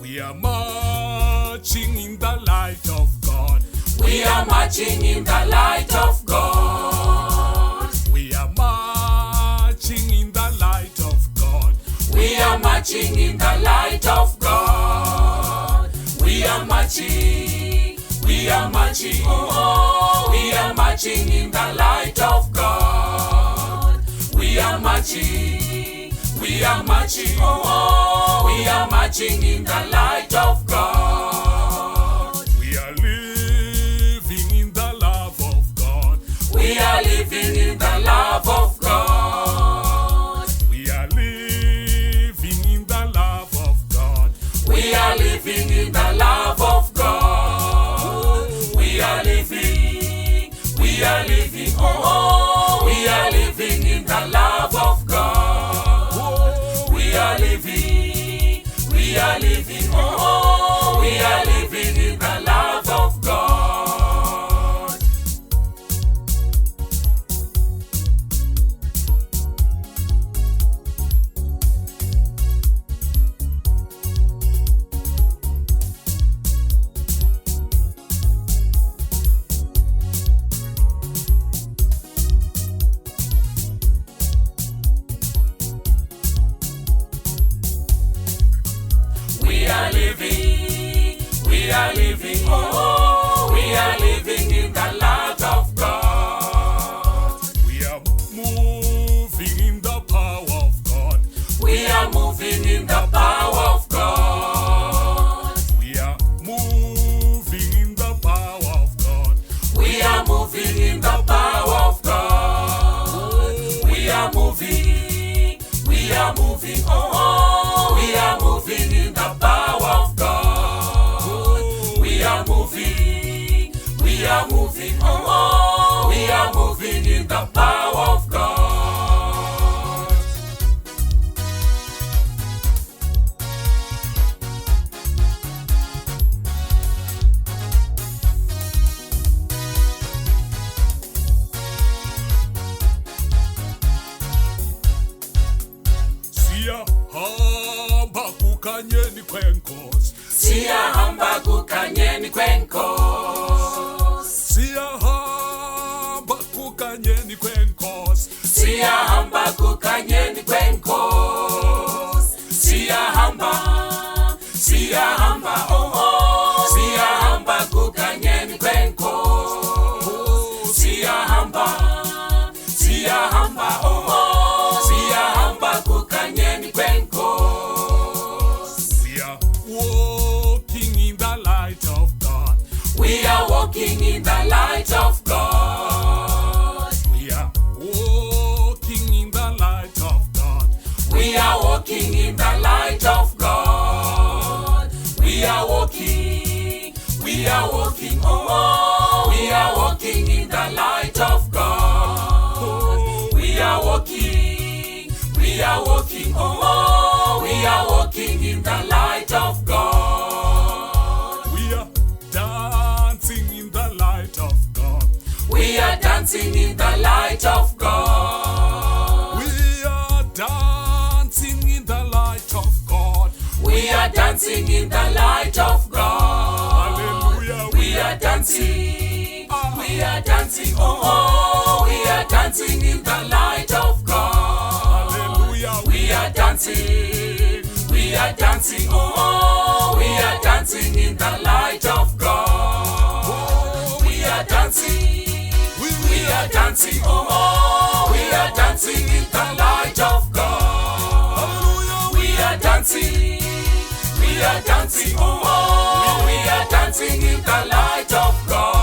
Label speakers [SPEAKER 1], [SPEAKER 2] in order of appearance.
[SPEAKER 1] We are marching in the light of God.
[SPEAKER 2] We are marching in the light of God.
[SPEAKER 1] We are marching in the light of God.
[SPEAKER 2] We are marching in the light of God. We are marching. We are marching. Oh, we are marching in the light of God. We are marching. We are marching. Oh, we are marching in the light of God.
[SPEAKER 1] We are living in the love of God.
[SPEAKER 2] We are living in the love of God.
[SPEAKER 1] We are living in the love of God.
[SPEAKER 2] We are living in the love of God. We are living. We are living. Oh, we are living in the love of God. We are living. We are living. Oh, we are living in the love of God. We are living, we are living, oh, we are living in the light of God.
[SPEAKER 1] We are moving in the power of God.
[SPEAKER 2] We are moving in the power of God.
[SPEAKER 1] We are moving in the power of God.
[SPEAKER 2] We are moving in the power of God. We are moving, oh, we are moving in the power of God. We are moving, oh, we are moving in the power of God.
[SPEAKER 1] Siyahamba kukanyeni kweNkosi.
[SPEAKER 2] Siyahamba kukanyeni kweNkosi.
[SPEAKER 1] Siyahamba kukanyeni kweNkosi.
[SPEAKER 2] Siyahamba kukanyeni kweNkosi. Siyahamba, siyahamba, oh, oh, siyahamba kukanyeni kweNkosi. Siyahamba, siyahamba, oh, oh, siyahamba kukanyeni kweNkosi.
[SPEAKER 1] We are walking in the light of God.
[SPEAKER 2] We are walking in the light of God.
[SPEAKER 1] We are walking in the light of God.
[SPEAKER 2] We are walking in the light of God. We are walking, oh, we are walking in the light of God. We are walking, oh, we are walking in the light of God.
[SPEAKER 1] We are dancing in the light of God.
[SPEAKER 2] We are dancing in the light of God.
[SPEAKER 1] We are dancing in the light of God.
[SPEAKER 2] We are dancing in the light of God.
[SPEAKER 1] Hallelujah.
[SPEAKER 2] We are dancing. We are dancing. Oh, we are dancing in the light of God.
[SPEAKER 1] Hallelujah.
[SPEAKER 2] We are dancing. We are dancing. Oh, we are dancing in the light of God. We are dancing. We are dancing. Oh, we are dancing in the light of God. We are dancing. We are dancing. Oh, we are dancing in the light of God.